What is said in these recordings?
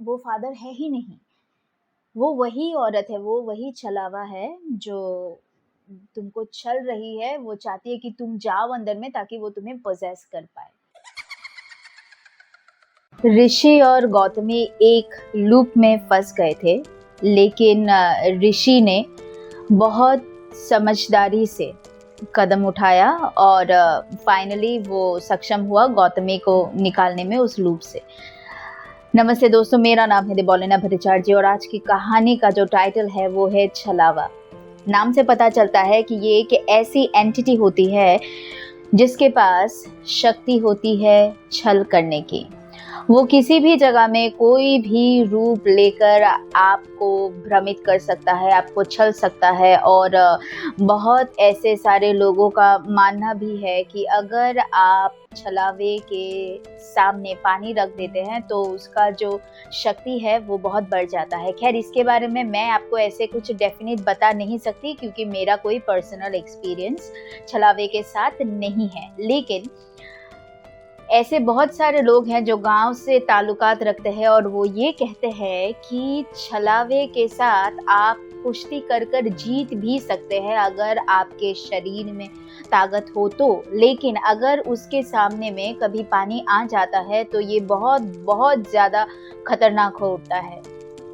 वो फादर है ही नहीं। वो वही औरत है, वो वही छलावा है जो तुमको छल रही है, वो चाहती है कि तुम जाओ अंदर में ताकि वो तुम्हें पोज़ेस कर पाए। ऋषि और गौतमी एक लूप में फँस गए थे, लेकिन ऋषि ने बहुत समझदारी से कदम उठाया और फाइनली वो सक्षम हुआ गौतमी को निकालने में उस लूप से। नमस्ते दोस्तों, मेरा नाम है दिबोलिना भट्टाचार्य जी और आज की कहानी का जो टाइटल है वो है छलावा। नाम से पता चलता है कि ये एक ऐसी एंटिटी होती है जिसके पास शक्ति होती है छल करने की। वो किसी भी जगह में कोई भी रूप लेकर आपको भ्रमित कर सकता है, आपको छल सकता है और बहुत ऐसे सारे लोगों का मानना भी है कि अगर आप छलावे के सामने पानी रख देते हैं तो उसका जो शक्ति है वो बहुत बढ़ जाता है। खैर, इसके बारे में मैं आपको ऐसे कुछ डेफिनेट बता नहीं सकती क्योंकि मेरा कोई पर्सनल एक्सपीरियंस छलावे के साथ नहीं है, लेकिन ऐसे बहुत सारे लोग हैं जो गांव से ताल्लुकात रखते हैं और वो ये कहते हैं कि छलावे के साथ आप कुश्ती कर कर जीत भी सकते हैं अगर आपके शरीर में ताकत हो तो, लेकिन अगर उसके सामने में कभी पानी आ जाता है तो ये बहुत बहुत ज़्यादा खतरनाक हो उठता है।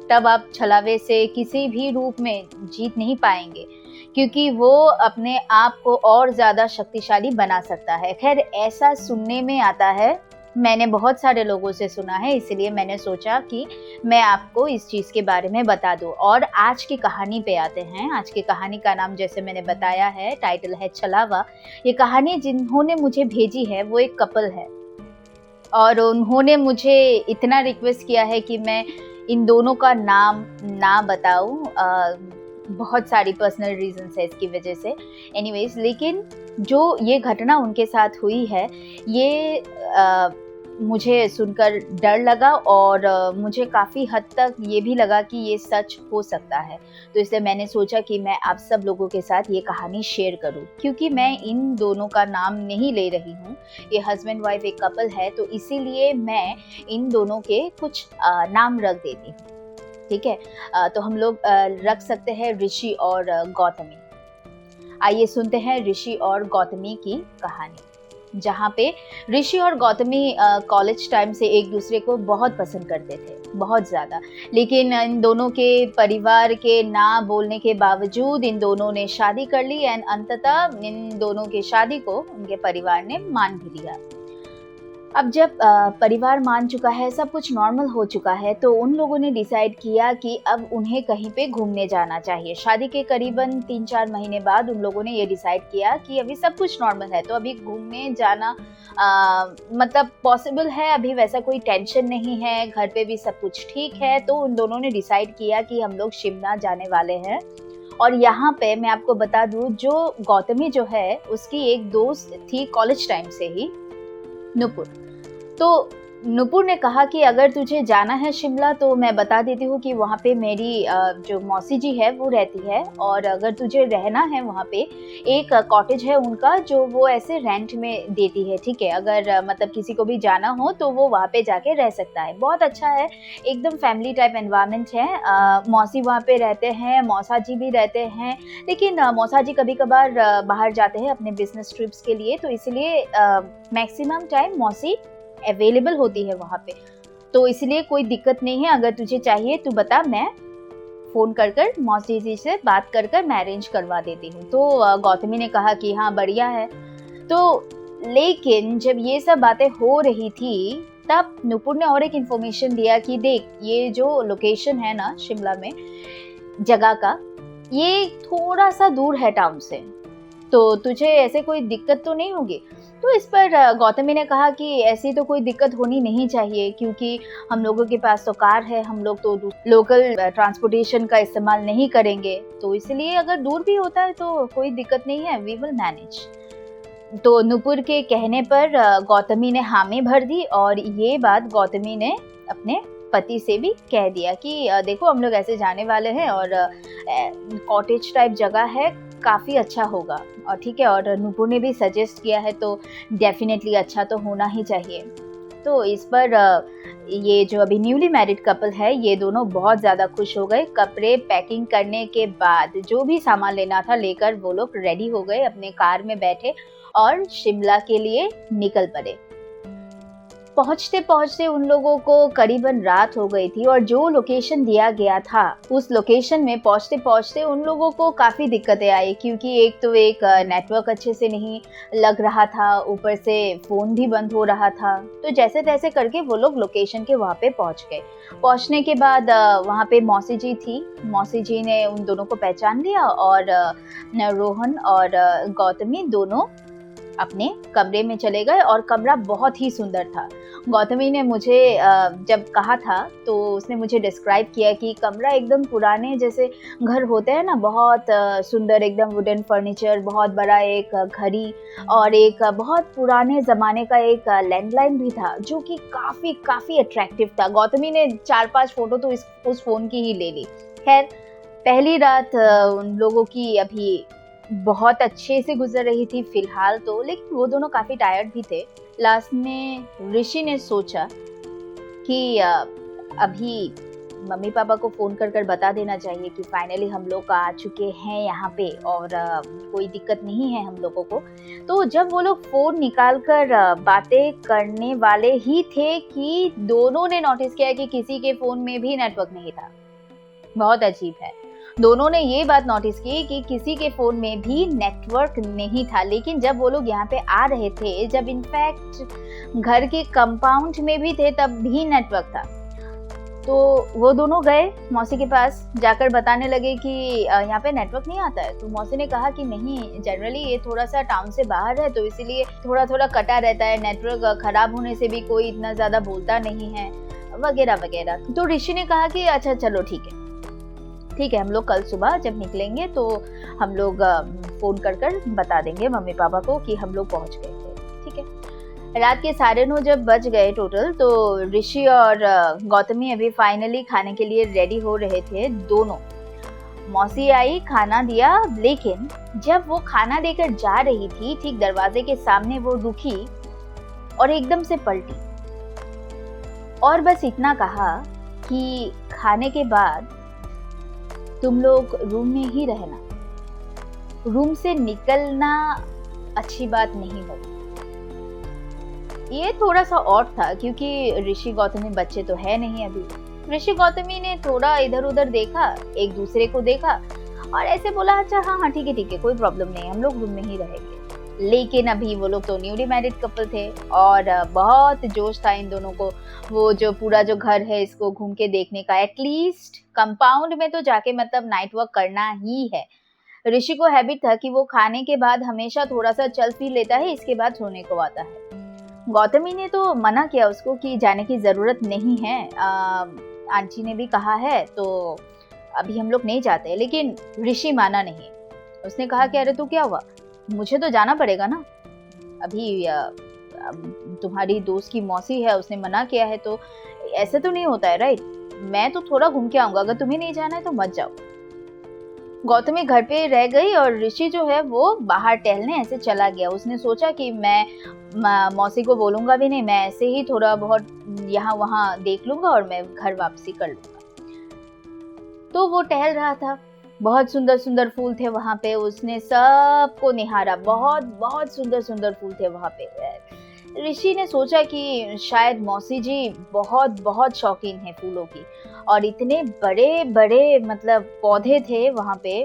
तब आप छलावे से किसी भी रूप में जीत नहीं पाएंगे क्योंकि वो अपने आप को और ज़्यादा शक्तिशाली बना सकता है। खैर, ऐसा सुनने में आता है, मैंने बहुत सारे लोगों से सुना है, इसलिए मैंने सोचा कि मैं आपको इस चीज़ के बारे में बता दूं। और आज की कहानी पे आते हैं। आज की कहानी का नाम जैसे मैंने बताया है, टाइटल है छलावा। ये कहानी जिन्होंने मुझे भेजी है वो एक कपल है और उन्होंने मुझे इतना रिक्वेस्ट किया है कि मैं इन दोनों का नाम ना बताऊं। बहुत सारी पर्सनल रीजंस है इसकी वजह से। एनीवेज, लेकिन जो ये घटना उनके साथ हुई है ये मुझे सुनकर डर लगा और मुझे काफ़ी हद तक ये भी लगा कि ये सच हो सकता है। तो इसलिए मैंने सोचा कि मैं आप सब लोगों के साथ ये कहानी शेयर करूं। क्योंकि मैं इन दोनों का नाम नहीं ले रही हूँ, ये हस्बैंड वाइफ एक कपल है, तो इसीलिए मैं इन दोनों के कुछ नाम रख देती हूँ। ठीक है, तो हम लोग रख सकते हैं ऋषि और गौतमी। आइए सुनते हैं ऋषि और गौतमी की कहानी, जहाँ पे ऋषि और गौतमी कॉलेज टाइम से एक दूसरे को बहुत पसंद करते थे, बहुत ज़्यादा। लेकिन इन दोनों के परिवार के ना बोलने के बावजूद इन दोनों ने शादी कर ली एंड अंततः इन दोनों की शादी को उनके परिवार ने मान भी लिया। अब जब परिवार मान चुका है, सब कुछ नॉर्मल हो चुका है, तो उन लोगों ने डिसाइड किया कि अब उन्हें कहीं पे घूमने जाना चाहिए। शादी के करीबन 3-4 महीने बाद उन लोगों ने ये डिसाइड किया कि अभी सब कुछ नॉर्मल है तो अभी घूमने जाना मतलब पॉसिबल है, अभी वैसा कोई टेंशन नहीं है, घर पे भी सब कुछ ठीक है। तो उन दोनों ने डिसाइड किया कि हम लोग शिमला जाने वाले हैं। और यहाँ पे मैं आपको बता दूँ, जो गौतमी जो है उसकी एक दोस्त थी कॉलेज टाइम से ही, नुपुर। तो नुपुर ने कहा कि अगर तुझे जाना है शिमला तो मैं बता देती हूँ कि वहाँ पे मेरी जो मौसी जी है वो रहती है और अगर तुझे रहना है वहाँ पे एक कॉटेज है उनका जो वो ऐसे रेंट में देती है। ठीक है, अगर मतलब किसी को भी जाना हो तो वो वहाँ पे जाके रह सकता है। बहुत अच्छा है, एकदम फैमिली टाइप एनवायरनमेंट है। मौसी वहाँ पे रहते हैं, मौसा जी भी रहते हैं, लेकिन मौसा जी कभी कभार बाहर जाते हैं अपने बिजनेस ट्रिप्स के लिए, तो इसलिए मैक्सिमम टाइम मौसी अवेलेबल होती है वहाँ पे। तो इसलिए कोई दिक्कत नहीं है, अगर तुझे चाहिए तू बता, मैं फ़ोन कर कर मौसी जी से बात कर कर मैं अरेंज करवा देती हूँ। तो गौतमी ने कहा कि हाँ बढ़िया है। तो लेकिन जब ये सब बातें हो रही थी तब नुपुर ने और एक इन्फॉर्मेशन दिया कि देख, ये जो लोकेशन है ना शिमला में जगह का, ये थोड़ा सा दूर है टाउन से, तो तुझे ऐसे कोई दिक्कत तो नहीं होगी। तो इस पर गौतमी ने कहा कि ऐसी तो कोई दिक्कत होनी नहीं चाहिए क्योंकि हम लोगों के पास तो कार है, हम लोग तो लोकल ट्रांसपोर्टेशन का इस्तेमाल नहीं करेंगे, तो इसलिए अगर दूर भी होता है तो कोई दिक्कत नहीं है, वी विल मैनेज। तो नुपुर के कहने पर गौतमी ने हामी भर दी और ये बात गौतमी ने अपने पति से भी कह दिया कि देखो हम लोग ऐसे जाने वाले हैं और कॉटेज टाइप जगह है, काफ़ी अच्छा होगा। और ठीक है, और नुपुर ने भी सजेस्ट किया है तो डेफिनेटली अच्छा तो होना ही चाहिए। तो इस पर ये जो अभी न्यूली मैरिड कपल है, ये दोनों बहुत ज़्यादा खुश हो गए। कपड़े पैकिंग करने के बाद जो भी सामान लेना था लेकर वो लोग रेडी हो गए, अपने कार में बैठे और शिमला के लिए निकल पड़े। पहुंचते पहुंचते उन लोगों को करीबन रात हो गई थी और जो लोकेशन दिया गया था उस लोकेशन में पहुंचते पहुंचते उन लोगों को काफ़ी दिक्कतें आई, क्योंकि एक तो नेटवर्क अच्छे से नहीं लग रहा था, ऊपर से फ़ोन भी बंद हो रहा था। तो जैसे तैसे करके वो लोग लोकेशन के वहाँ पे पहुँच गए। पहुँचने के बाद वहाँ पे मौसी जी थी। मौसी जी ने उन दोनों को पहचान लिया और रोहन और गौतमी दोनों अपने कमरे में चले गए और कमरा बहुत ही सुंदर था। गौतमी ने मुझे जब कहा था तो उसने मुझे डिस्क्राइब किया कि कमरा एकदम पुराने जैसे घर होते हैं ना, बहुत सुंदर, एकदम वुडन फर्नीचर, बहुत बड़ा एक घड़ी और एक बहुत पुराने ज़माने का एक लैंडलाइन भी था जो कि काफ़ी अट्रैक्टिव था। गौतमी ने 4-5 फ़ोटो तो उस फ़ोन की ही ले ली। खैर, पहली रात उन लोगों की अभी बहुत अच्छे से गुजर रही थी फिलहाल तो, लेकिन वो दोनों काफ़ी टायर्ड भी थे। लास्ट में ऋषि ने सोचा कि अभी मम्मी पापा को फ़ोन कर बता देना चाहिए कि फाइनली हम लोग आ चुके हैं यहाँ पे और कोई दिक्कत नहीं है हम लोगों को। तो जब वो लोग फ़ोन निकाल कर बातें करने वाले ही थे कि दोनों ने नोटिस किया कि किसी के फ़ोन में भी नेटवर्क नहीं था। बहुत अजीब है। दोनों ने ये बात नोटिस की कि किसी के फ़ोन में भी नेटवर्क नहीं था, लेकिन जब वो लोग यहाँ पे आ रहे थे, जब इनफैक्ट घर के कंपाउंड में भी थे तब भी नेटवर्क था। तो वो दोनों गए मौसी के पास, जाकर बताने लगे कि यहाँ पे नेटवर्क नहीं आता है। तो मौसी ने कहा कि नहीं, जनरली ये थोड़ा सा टाउन से बाहर है तो इसीलिए थोड़ा कटा रहता है, नेटवर्क ख़राब होने से भी कोई इतना ज़्यादा बोलता नहीं है, वगैरह वगैरह। तो ऋषि ने कहा कि अच्छा चलो ठीक है, हम लोग कल सुबह जब निकलेंगे तो हम लोग फ़ोन कर बता देंगे मम्मी पापा को कि हम लोग पहुंच गए थे। ठीक है। रात के 9:30 जब बज गए टोटल, तो ऋषि और गौतमी अभी फाइनली खाने के लिए रेडी हो रहे थे दोनों। मौसी आई, खाना दिया, लेकिन जब वो खाना देकर जा रही थी ठीक दरवाजे के सामने वो रुकी और एकदम से पलटी और बस इतना कहा कि खाने के बाद तुम लोग रूम में ही रहना, रूम से निकलना अच्छी बात नहीं होगी। ये थोड़ा सा ऑड था क्योंकि ऋषि गौतमी बच्चे तो है नहीं अभी। ऋषि गौतमी ने थोड़ा इधर उधर देखा, एक दूसरे को देखा और ऐसे बोला अच्छा हाँ ठीक है, कोई प्रॉब्लम नहीं, हम लोग रूम में ही रहेंगे। लेकिन अभी वो लोग तो न्यूली मैरिड कपल थे और बहुत जोश था इन दोनों को, वो जो पूरा जो घर है इसको घूम के देखने का, एटलीस्ट कंपाउंड में तो जाके मतलब नाइट वॉक करना ही है। ऋषि को हैबिट था कि वो खाने के बाद हमेशा थोड़ा सा चल फिर लेता है, इसके बाद सोने को आता है। गौतमी ने तो मना किया उसको कि जाने की ज़रूरत नहीं है, आंटी ने भी कहा है तो अभी हम लोग नहीं जाते, लेकिन ऋषि माना नहीं। उसने कहा कि अरे तो क्या हुआ, मुझे तो जाना पड़ेगा ना, अभी तुम्हारी दोस्त की मौसी है, उसने मना किया है तो ऐसे तो नहीं होता है, राइट? मैं तो थोड़ा घूम के आऊँगा, अगर तुम्हें नहीं जाना है तो मत जाओ। गौतमी घर पे रह गई और ऋषि जो है वो बाहर टहलने ऐसे चला गया। उसने सोचा कि मैं मौसी को बोलूँगा भी नहीं, मैं ऐसे ही थोड़ा बहुत यहाँ वहाँ देख लूँगा और मैं घर वापसी कर लूँगा। तो वो टहल रहा था, बहुत सुंदर सुंदर फूल थे वहाँ पे, उसने सबको निहारा, बहुत बहुत सुंदर सुंदर फूल थे वहाँ पे। ऋषि ने सोचा कि शायद मौसी जी बहुत बहुत शौकीन है फूलों की, और इतने बड़े बड़े मतलब पौधे थे वहाँ पे,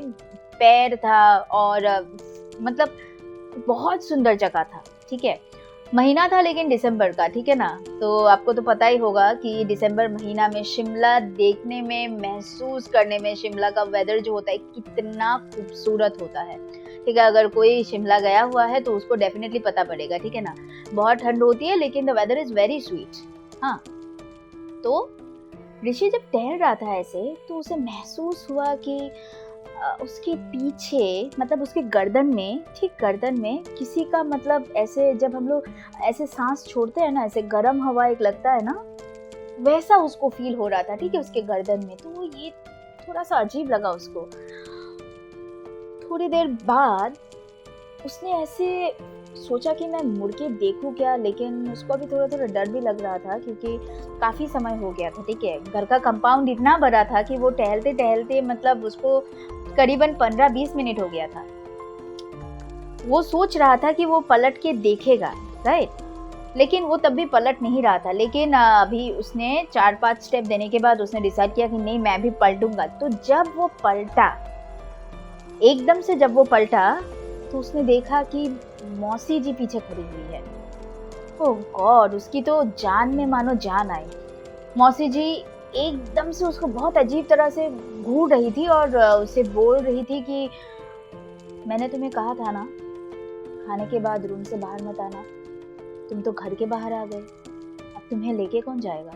पेड़ था और मतलब बहुत सुंदर जगह था। ठीक है, महीना था लेकिन दिसंबर का, ठीक है ना, तो आपको तो पता ही होगा कि दिसंबर महीना में शिमला देखने में, महसूस करने में, शिमला का वेदर जो होता है कितना खूबसूरत होता है। ठीक है, अगर कोई शिमला गया हुआ है तो उसको डेफिनेटली पता पड़ेगा, ठीक है ना। बहुत ठंड होती है लेकिन the weather is very sweet. हाँ, तो ऋषि जब टहल रहा था ऐसे तो उसे महसूस हुआ कि उसके पीछे मतलब उसके गर्दन में, ठीक गर्दन में किसी का मतलब ऐसे जब हम लोग ऐसे सांस छोड़ते हैं ना, ऐसे गर्म हवा एक लगता है ना, वैसा उसको फील हो रहा था। ठीक है, उसके गर्दन में। तो ये थोड़ा सा अजीब लगा उसको। थोड़ी देर बाद उसने ऐसे सोचा कि मैं मुड़ के देखूं क्या, लेकिन उसको अभी थोड़ा थोड़ा डर भी लग रहा था क्योंकि काफ़ी समय हो गया था। ठीक है, घर का कंपाउंड इतना बड़ा था कि वो टहलते टहलते मतलब उसको करीबन 15-20 मिनट हो गया था। वो सोच रहा था कि वो पलट के देखेगा, राइट, लेकिन वो तब भी पलट नहीं रहा था। लेकिन अभी उसने 4-5 स्टेप देने के बाद उसने डिसाइड किया कि नहीं, मैं भी पलटूंगा। तो जब वो पलटा, एकदम से जब वो पलटा, तो उसने देखा कि मौसी जी पीछे खड़ी हुई है। ओह गॉड, उसकी तो जान में मानो जान आई। मौसी जी एकदम से उसको बहुत अजीब तरह से घूर रही थी और उसे बोल रही थी कि मैंने तुम्हें कहा था ना, खाने के बाद रूम से बाहर मत आना, तुम तो घर के बाहर आ गए, अब तुम्हें लेके कौन जाएगा।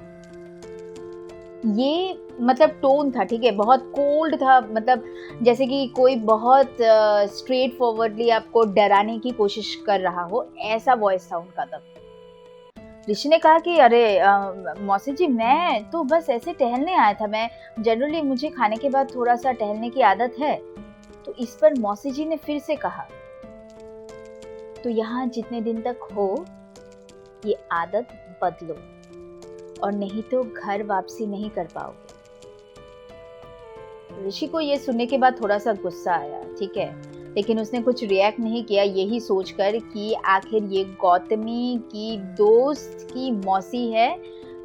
ये मतलब टोन था, ठीक है, बहुत कोल्ड था, मतलब जैसे कि कोई बहुत स्ट्रेट फॉरवर्डली आपको डराने की कोशिश कर रहा हो, ऐसा वॉइस था उनका तब। ऋषि ने कहा कि अरे मौसी जी, मैं तो बस ऐसे टहलने आया था, मैं जनरली मुझे खाने के बाद थोड़ा सा टहलने की आदत है। तो इस पर मौसी जी ने फिर से कहा, तो यहाँ जितने दिन तक हो ये आदत बदलो, और नहीं तो घर वापसी नहीं कर पाओगे। ऋषि को ये सुनने के बाद थोड़ा सा गुस्सा आया, ठीक है, लेकिन उसने कुछ रिएक्ट नहीं किया, यही सोचकर कि आखिर ये गौतमी की दोस्त की मौसी है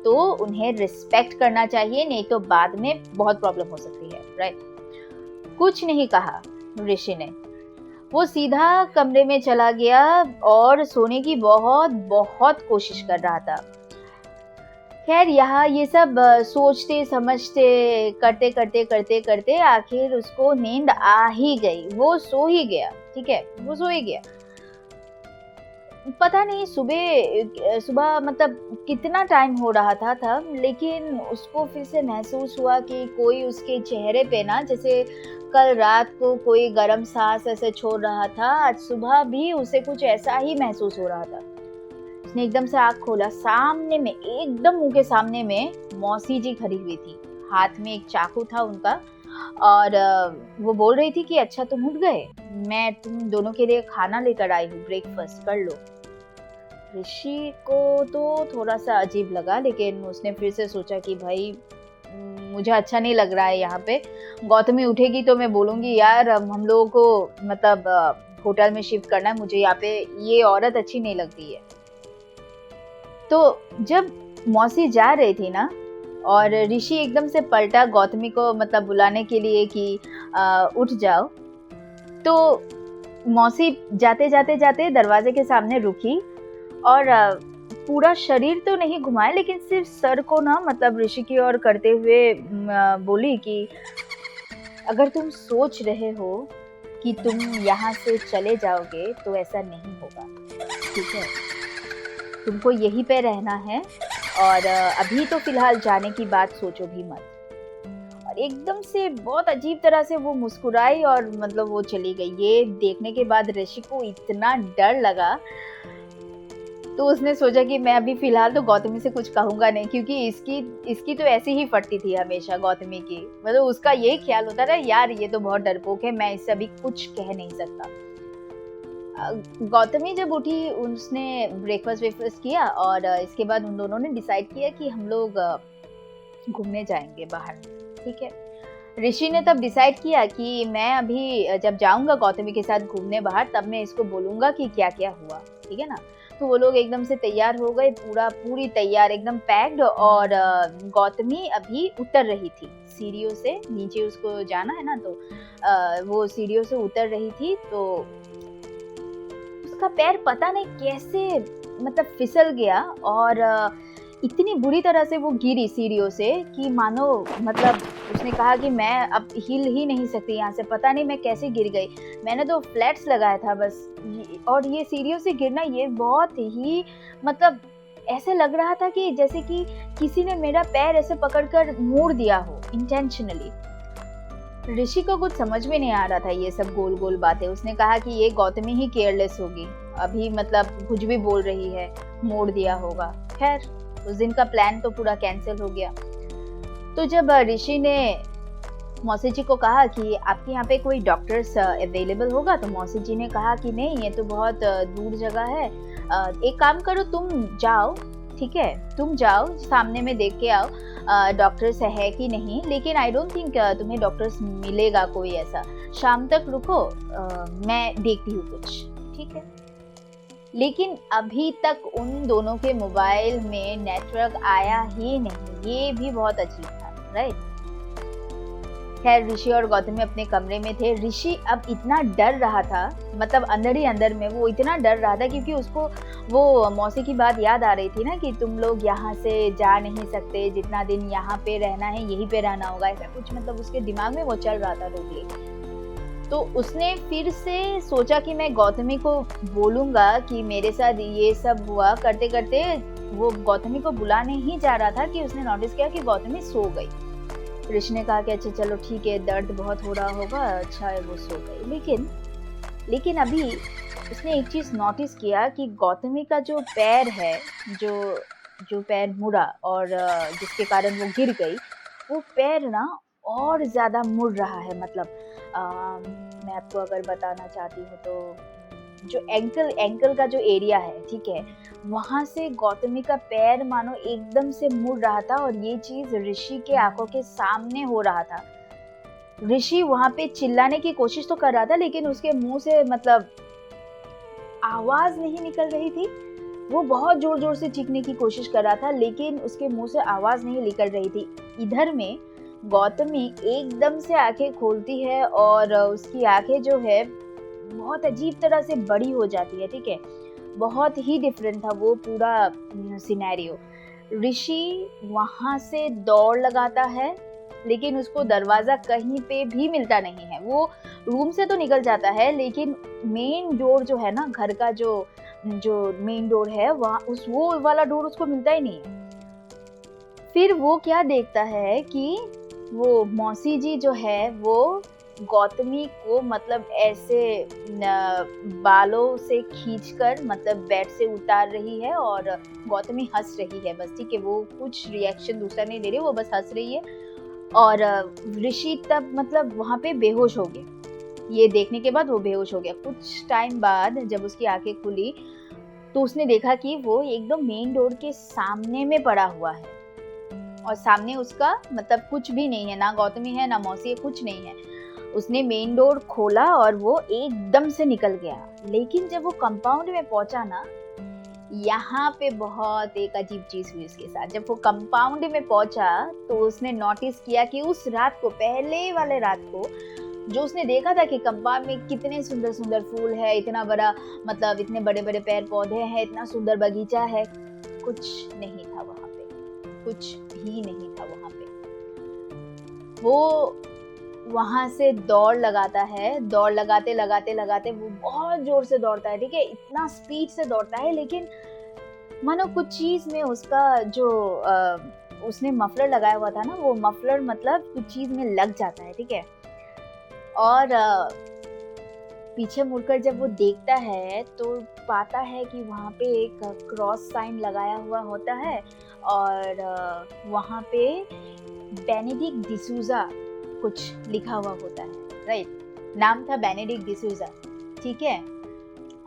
तो उन्हें रिस्पेक्ट करना चाहिए, नहीं तो बाद में बहुत प्रॉब्लम हो सकती है, राइट। कुछ नहीं कहा ऋषि ने, वो सीधा कमरे में चला गया और सोने की बहुत बहुत कोशिश कर रहा था। खैर यहाँ ये सब सोचते समझते करते करते करते करते आखिर उसको नींद आ ही गई, वो सो ही गया, ठीक है, वो सो ही गया। पता नहीं सुबह मतलब कितना टाइम हो रहा था तब, लेकिन उसको फिर से महसूस हुआ कि कोई उसके चेहरे पे ना, जैसे कल रात को कोई गर्म सांस ऐसे छोड़ रहा था, आज सुबह भी उसे कुछ ऐसा ही महसूस हो रहा था। उसने एकदम से आँख खोला, सामने में, एकदम मुंह के सामने में मौसी जी खड़ी हुई थी, हाथ में एक चाकू था उनका, और वो बोल रही थी कि अच्छा तुम उठ गए, मैं तुम दोनों के लिए खाना लेकर आई हूँ, ब्रेकफास्ट कर लो। ऋषि को तो थोड़ा सा अजीब लगा, लेकिन उसने फिर से सोचा कि भाई मुझे अच्छा नहीं लग रहा है यहाँ पे, गौतमी उठेगी तो मैं बोलूँगी यार हम लोगों को मतलब होटल में शिफ्ट करना है, मुझे यहाँ पे ये औरत अच्छी नहीं लगती है। तो जब मौसी जा रही थी ना और ऋषि एकदम से पलटा गौतमी को मतलब बुलाने के लिए कि उठ जाओ, तो मौसी जाते जाते जाते दरवाजे के सामने रुकी और पूरा शरीर तो नहीं घुमाया, लेकिन सिर्फ सर को ना मतलब ऋषि की ओर करते हुए बोली कि अगर तुम सोच रहे हो कि तुम यहाँ से चले जाओगे तो ऐसा नहीं होगा, ठीक है, तुमको यहीं पे रहना है और अभी तो फिलहाल जाने की बात सोचो भी मत। और एकदम से बहुत अजीब तरह से वो मुस्कुराई और मतलब वो चली गई। ये देखने के बाद ऋषि को इतना डर लगा, तो उसने सोचा कि मैं अभी फिलहाल तो गौतमी से कुछ कहूंगा नहीं, क्योंकि इसकी तो ऐसी ही फटती थी हमेशा गौतमी की, मतलब उसका यही ख्याल होता था यार ये तो बहुत डरपोक है, मैं इससे अभी कुछ कह नहीं सकता। गौतमी जब उठी उसने ब्रेकफास्ट किया और इसके बाद उन दोनों ने डिसाइड किया कि हम लोग घूमने जाएंगे बाहर, ठीक है। ऋषि ने तब डिसाइड किया कि मैं अभी जब जाऊंगा गौतमी के साथ घूमने बाहर तब मैं इसको बोलूंगा कि क्या क्या हुआ, ठीक है ना। तो वो लोग एकदम से तैयार हो गए, पूरी तैयार, एकदम पैक्ड, और गौतमी अभी उतर रही थी सीढ़ियों से नीचे, उसको जाना है ना, तो वो सीढ़ियों से उतर रही थी। तो उसका पैर पता नहीं कैसे मतलब फिसल गया और इतनी बुरी तरह से वो गिरी सीढ़ियों से कि मानो मतलब उसने कहा कि मैं अब हिल ही नहीं सकती यहाँ से, पता नहीं मैं कैसे गिर गई, मैंने तो फ्लैट्स लगाया था बस, और ये सीढ़ियों से गिरना ये बहुत ही मतलब ऐसे लग रहा था कि जैसे कि किसी ने मेरा पैर ऐसे पकड़कर मोड़ दिया हो इंटेंशनली। ऋषि को कुछ समझ में नहीं आ रहा था ये सब गोल गोल बातें। उसने कहा कि ये गौतमी ही केयरलेस होगी, अभी मतलब कुछ भी बोल रही है, मोड़ दिया होगा। खैर उस दिन का प्लान तो पूरा कैंसिल हो गया। तो जब ऋषि ने मौसी जी को कहा कि आपके यहाँ पे कोई डॉक्टर्स अवेलेबल होगा, तो मौसी जी ने कहा कि नहीं, ये तो बहुत दूर जगह है, एक काम करो, तुम जाओ, ठीक है, तुम जाओ, सामने में देख के आओ डॉक्टर्स है कि नहीं, लेकिन आई डोंट थिंक तुम्हें डॉक्टर्स मिलेगा कोई ऐसा, शाम तक रुको, मैं देखती हूँ कुछ, ठीक है। लेकिन अभी तक उन दोनों के मोबाइल में नेटवर्क आया ही नहीं, ये भी बहुत अजीब था, राइट। खैर ऋषि और गौतमी अपने कमरे में थे। ऋषि अब इतना डर रहा था, मतलब अंदर ही अंदर में वो इतना डर रहा था, क्योंकि उसको वो मौसी की बात याद आ रही थी ना कि तुम लोग यहाँ से जा नहीं सकते, जितना दिन यहाँ पे रहना है यहीं पे रहना होगा, ऐसा कुछ मतलब उसके दिमाग में वो चल रहा था रोटी। तो उसने फिर से सोचा कि मैं गौतमी को बोलूंगा कि मेरे साथ ये सब हुआ। करते करते वो गौतमी को बुलाने ही जा रहा था कि उसने नोटिस किया कि गौतमी सो गई। ऋषि ने कहा कि अच्छा चलो ठीक है, दर्द बहुत हो रहा होगा, अच्छा है वो सो गई। लेकिन अभी उसने एक चीज नोटिस किया कि गौतमी का जो पैर है, जो पैर मुड़ा और जिसके कारण वो गिर गई, वो पैर ना और ज्यादा मुड़ रहा है। मतलब मैं आपको अगर बताना चाहती हूँ तो जो एंकल का जो एरिया है, ठीक है, वहां से गौतमी का पैर मानो एकदम से मुड़ रहा था, और ये चीज ऋषि के आंखों के सामने हो रहा था। ऋषि वहां पे चिल्लाने की कोशिश तो कर रहा था, लेकिन उसके मुंह से मतलब आवाज नहीं निकल रही थी। वो बहुत जोर जोर से चीखने की कोशिश कर रहा था, लेकिन उसके मुंह से आवाज नहीं निकल रही थी। इधर में गौतमी एकदम से आंखें खोलती है और उसकी आंखें जो है बहुत अजीब तरह से बड़ी हो जाती है, ठीक है। बहुत ही डिफरेंट था वो पूरा सिनेरियो। ऋषि वहां से दौड़ लगाता है, लेकिन उसको दरवाजा कहीं पे भी मिलता नहीं है। वो रूम से तो निकल जाता है, लेकिन मेन डोर जो है ना, घर का जो मेन डोर है, वहाँ वो वाला डोर उसको मिलता ही नहीं है। फिर वो क्या देखता है कि वो मौसी जी जो है वो गौतमी को मतलब ऐसे बालों से खींचकर मतलब बेड से उतार रही है, और गौतमी हंस रही है बस, ठीक है। वो कुछ रिएक्शन दूसरा नहीं दे रही, वो बस हंस रही है। और ऋषि तब मतलब वहां पे बेहोश हो गया। ये देखने के बाद वो बेहोश हो गया। कुछ टाइम बाद जब उसकी आंखें खुली तो उसने देखा कि वो एकदम मेन डोर के सामने में पड़ा हुआ है, और सामने उसका मतलब कुछ भी नहीं है, ना गौतमी है ना मौसी है, कुछ नहीं है। उसने मेन डोर खोला और वो एकदम से निकल गया। लेकिन जब वो कंपाउंड में पहुंचा ना, यहाँ पे बहुत एक अजीब चीज हुई उसके साथ। जब वो कंपाउंड में पहुंचा तो उसने नोटिस किया कि उस रात को, पहले वाले रात को, जो उसने देखा था कि कंपाउंड में कितने सुंदर सुंदर फूल है, इतना बड़ा मतलब इतने बड़े बड़े पेड़ पौधे हैं, इतना सुंदर बगीचा है, कुछ नहीं था वहां पे, कुछ भी नहीं था वहां पे। वो वहां से दौड़ लगाता है, दौड़ लगाते लगाते लगाते वो बहुत जोर से दौड़ता है, ठीक है, इतना स्पीड से दौड़ता है, लेकिन मानो कुछ चीज में उसका जो उसने मफलर लगाया हुआ था ना, वो मफलर मतलब कुछ चीज में लग जाता है, ठीक है। और पीछे मुड़कर जब वो देखता है तो पाता है कि वहाँ पे एक क्रॉस साइन लगाया हुआ होता है, और वहाँ पे बेनेडिक्ट डिसूजा कुछ लिखा हुआ होता है, राइट। नाम था बेनेडिक्ट डिसूजा, ठीक है।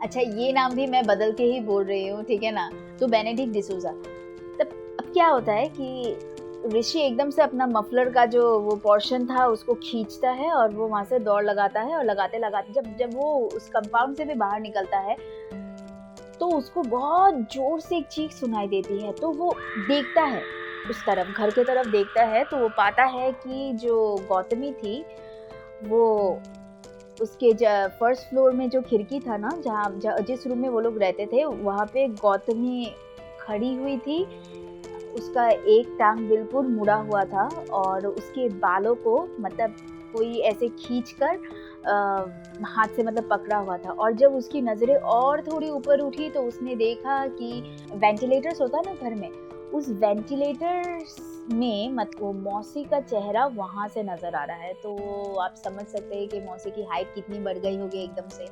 अच्छा, ये नाम भी मैं बदल के ही बोल रही हूँ, ठीक है ना। तो बेनेडिक्ट डिसूजा। तब अब क्या होता है कि ऋषि एकदम से अपना मफलर का जो वो पोर्शन था उसको खींचता है, और वो वहां से दौड़ लगाता है, और लगाते लगाते जब वो उस कंपाउंड से भी बाहर निकलता है तो उसको बहुत जोर से एक चीख सुनाई देती है। तो वो देखता है उस तरफ, घर के तरफ देखता है, तो वो पाता है कि जो गौतमी थी वो उसके फर्स्ट फ्लोर में जो खिड़की था ना, जहाँ जिस रूम में वो लोग रहते थे, वहाँ पे गौतमी खड़ी हुई थी। उसका एक टांग बिल्कुल मुड़ा हुआ था, और उसके बालों को मतलब कोई ऐसे खींचकर हाथ से मतलब पकड़ा हुआ था। और जब उसकी नजरें और थोड़ी ऊपर उठी तो उसने देखा कि वेंटिलेटर्स होता है ना घर में, उस वेंटिलेटर्स में मतलब मौसी का चेहरा वहां से नजर आ रहा है। तो आप समझ सकते हैं कि मौसी की हाइट कितनी बढ़ गई होगी एकदम से।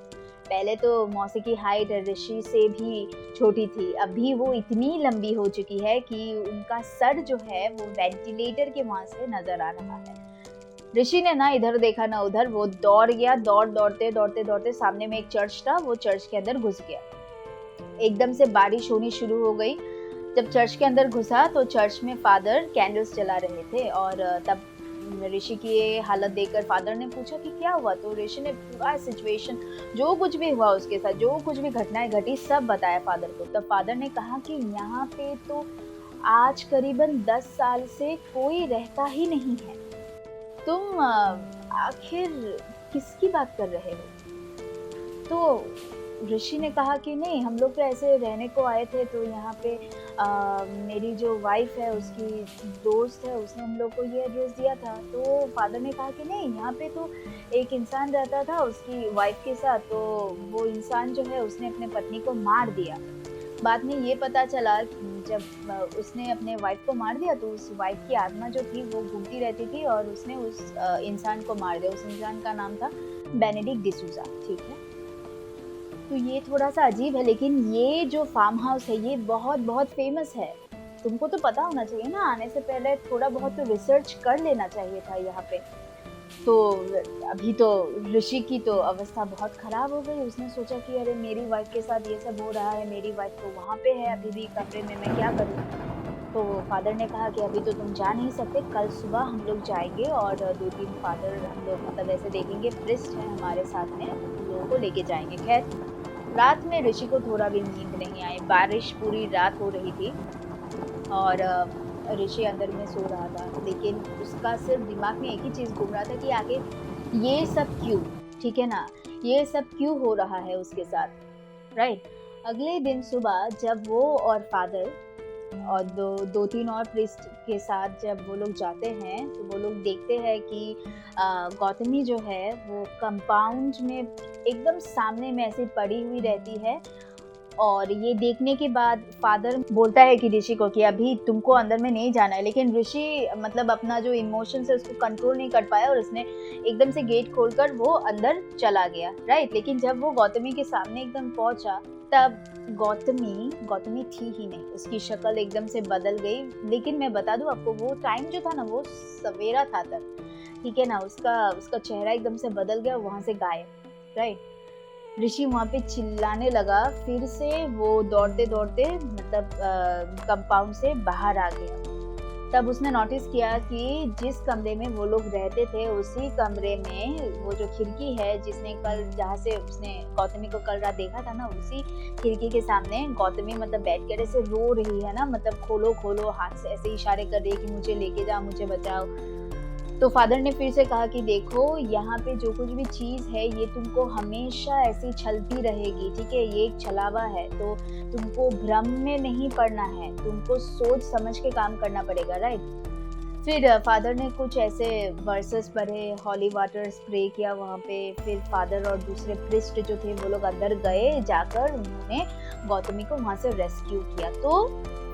पहले तो मौसी की हाइट ऋषि से भी छोटी थी, अभी वो इतनी लंबी हो चुकी है कि उनका सर जो है वो वेंटिलेटर के वहां से नजर आ रहा है। ऋषि ने ना इधर देखा ना उधर, वो दौड़ गया, दौड़ते दौड़ते दौड़ते सामने में एक चर्च था, वो चर्च के अंदर घुस गया। एकदम से बारिश होनी शुरू हो गई। जब चर्च के अंदर घुसा तो चर्च में फादर कैंडल्स जला रहे थे, और तब ऋषि की ये हालत देखकर फादर ने पूछा कि क्या हुआ। तो ऋषि ने पूरा सिचुएशन, जो कुछ भी हुआ उसके साथ, जो कुछ भी घटनाएं घटी, सब बताया फादर को। तब फादर ने कहा कि यहाँ पे तो आज करीबन 10 साल से कोई रहता ही नहीं है, तुम आखिर किसकी बात कर रहे हो। तो ऋषि ने कहा कि नहीं, हम लोग तो ऐसे रहने को आए थे, तो यहाँ पे मेरी जो वाइफ है उसकी दोस्त है, उसने हम लोग को ये एड्रेस दिया था। तो फादर ने कहा कि नहीं, यहाँ पे तो एक इंसान रहता था उसकी वाइफ के साथ, तो वो इंसान जो है उसने अपने पत्नी को मार दिया। बाद में ये पता चला जब उसने अपने वाइफ को मार दिया तो उस वाइफ की आत्मा जो थी वो घूमती रहती थी, और उसने उस इंसान को मार दिया। उस इंसान का नाम था बेनेडिक्ट डिसूजा, ठीक है। तो ये थोड़ा सा अजीब है, लेकिन ये जो फार्म हाउस है ये बहुत बहुत फेमस है। तुमको तो पता होना चाहिए ना, आने से पहले थोड़ा बहुत तो रिसर्च कर लेना चाहिए था यहाँ पे। तो अभी तो ऋषि की तो अवस्था बहुत खराब हो गई। उसने सोचा कि अरे मेरी वाइफ के साथ ये सब हो रहा है, मेरी वाइफ तो वहाँ पे है अभी भी कमरे में, मैं क्या करूँ। तो फादर ने कहा कि अभी तो तुम जा नहीं सकते, कल सुबह हम लोग जाएंगे और 2-3 फादर हम लोग मतलब ऐसे देखेंगे, प्रिस्ट है हमारे साथ में, उन लोगों को लेके जाएंगे। खैर, रात में ऋषि को थोड़ा भी नींद नहीं आई। बारिश पूरी रात हो रही थी और ऋषि अंदर में सो रहा था, लेकिन उसका सिर्फ दिमाग में एक ही चीज़ घूम रहा था कि आगे ये सब क्यों, ठीक है ना, ये सब क्यों हो रहा है उसके साथ, राइट। अगले दिन सुबह जब वो और फादर और दो तीन और प्रीस्ट के साथ जब वो लोग जाते हैं, तो वो लोग देखते हैं कि गौतमी जो है वो कंपाउंड में एकदम सामने में ऐसे पड़ी हुई रहती है। और ये देखने के बाद फादर बोलता है कि ऋषि को कि अभी तुमको अंदर में नहीं जाना है, लेकिन ऋषि मतलब अपना जो इमोशंस है उसको कंट्रोल नहीं कर पाया और उसने एकदम से गेट खोलकर वो अंदर चला गया, राइट। लेकिन जब वो गौतमी के सामने एकदम पहुंचा, तब गौतमी थी ही नहीं, उसकी शक्ल एकदम से बदल गई। लेकिन मैं बता दूं आपको, वो टाइम जो था ना वो सवेरा था तब, ठीक है ना, उसका चेहरा एकदम से बदल गया, वहां से गायब, राइट। ऋषि वहाँ पे चिल्लाने लगा, फिर से वो दौड़ते दौड़ते मतलब कंपाउंड से बाहर आ गया। तब उसने नोटिस किया कि जिस कमरे में वो लोग रहते थे उसी कमरे में वो जो खिड़की है जिसने कल जहाँ से उसने गौतमी को कल रात देखा था ना, उसी खिड़की के सामने गौतमी मतलब बैठ कर ऐसे रो रही है ना, मतलब खोलो खोलो, हाथ से ऐसे इशारे कर रही है कि मुझे लेके जाओ, मुझे बचाओ। तो फादर ने फिर से कहा कि देखो, यहाँ पे जो कुछ भी चीज़ है ये तुमको हमेशा ऐसी छलती रहेगी, ठीक है, ये एक छलावा है, तो तुमको भ्रम में नहीं पड़ना है, तुमको सोच समझ के काम करना पड़ेगा, राइट। फिर फादर ने कुछ ऐसे वर्सेस पढ़े, हॉली वाटर स्प्रे किया वहाँ पे। फिर फादर और दूसरे प्रिस्ट जो थे वो लोग अंदर गए, जाकर उन्होंने गौतमी को वहाँ से रेस्क्यू किया। तो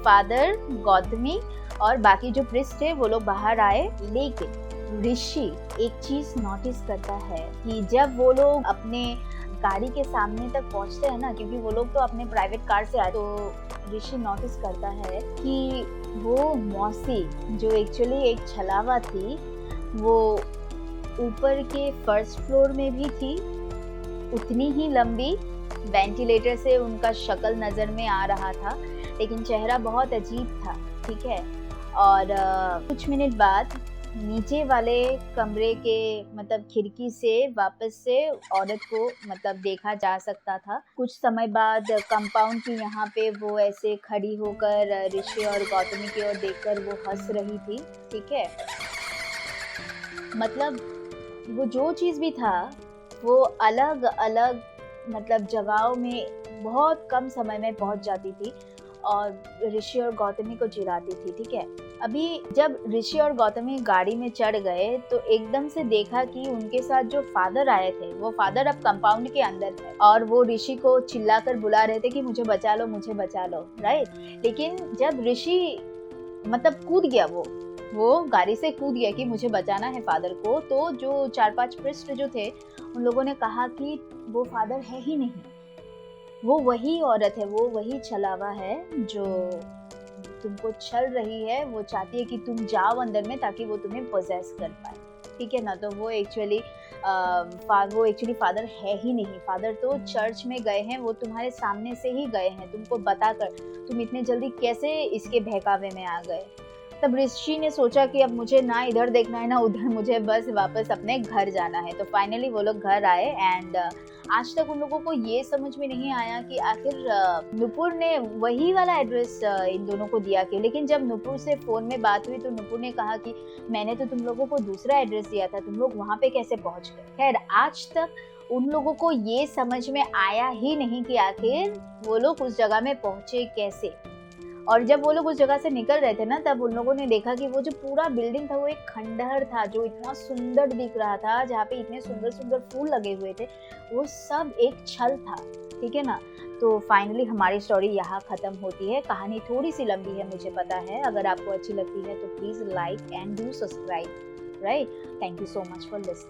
फादर, गौतमी और बाकी जो प्रिस्ट थे वो लोग बाहर आए, लेकिन ऋषि एक चीज नोटिस करता है कि जब वो लोग अपने गाड़ी के सामने तक पहुंचते हैं ना, क्योंकि वो लोग तो अपने प्राइवेट कार से आए, तो ऋषि नोटिस करता है कि वो मौसी जो एक्चुअली एक छलावा थी, वो ऊपर के फर्स्ट फ्लोर में भी थी, उतनी ही लंबी, वेंटिलेटर से उनका शक्ल नजर में आ रहा था, लेकिन चेहरा बहुत अजीब था, ठीक है। और कुछ मिनट बाद नीचे वाले कमरे के मतलब खिड़की से वापस से औरत को मतलब देखा जा सकता था। कुछ समय बाद कंपाउंड की यहाँ पे वो ऐसे खड़ी होकर ऋषि और गौतमी की ओर देखकर वो हंस रही थी, ठीक है। मतलब वो जो चीज़ भी था वो अलग अलग मतलब जगहों में बहुत कम समय में पहुंच जाती थी और ऋषि और गौतमी को चिढ़ाती थी, ठीक है। अभी जब ऋषि और गौतमी गाड़ी में चढ़ गए तो एकदम से देखा कि उनके साथ जो फादर आए थे, वो फादर अब कंपाउंड के अंदर है और वो ऋषि को चिल्लाकर बुला रहे थे कि मुझे बचा लो, मुझे बचा लो, राइट। लेकिन जब ऋषि मतलब कूद गया, वो गाड़ी से कूद गया कि मुझे बचाना है फादर को, तो जो 4-5 पृष्ठ जो थे उन लोगों ने कहा कि वो फादर है ही नहीं, वो वही औरत है, वो वही छलावा है जो तुमको छल रही है, वो चाहती है कि तुम जाओ अंदर में ताकि वो तुम्हें पोजेस कर पाए, ठीक है ना। तो वो एक्चुअली फादर है ही नहीं, फादर तो चर्च में गए हैं, वो तुम्हारे सामने से ही गए हैं, तुमको बताकर तुम इतने जल्दी कैसे इसके बहकावे में आ गए। तब ऋषि ने सोचा कि अब मुझे ना इधर देखना है ना उधर, मुझे बस वापस अपने घर जाना है। तो फाइनली वो लोग घर आए एंड आज तक उन लोगों को ये समझ में नहीं आया कि आखिर नुपुर ने वही वाला एड्रेस इन दोनों को दिया क्यों। लेकिन जब नुपुर से फोन में बात हुई तो नुपुर ने कहा कि मैंने तो तुम लोगों को दूसरा एड्रेस दिया था, तुम लोग वहां पे कैसे पहुंच गए। खैर आज तक उन लोगों को ये समझ में आया ही नहीं कि आखिर वो लोग उस जगह में पहुंचे कैसे। और जब वो लोग उस जगह से निकल रहे थे ना, तब उन लोगों ने देखा कि वो जो पूरा बिल्डिंग था वो एक खंडहर था जो इतना सुंदर दिख रहा था, जहाँ पे इतने सुंदर सुंदर फूल लगे हुए थे, वो सब एक छल था, ठीक है ना। तो फाइनली हमारी स्टोरी यहाँ खत्म होती है। कहानी थोड़ी सी लंबी है मुझे पता है, अगर आपको अच्छी लगती है तो please like and do subscribe, right. Thank you so much for listening.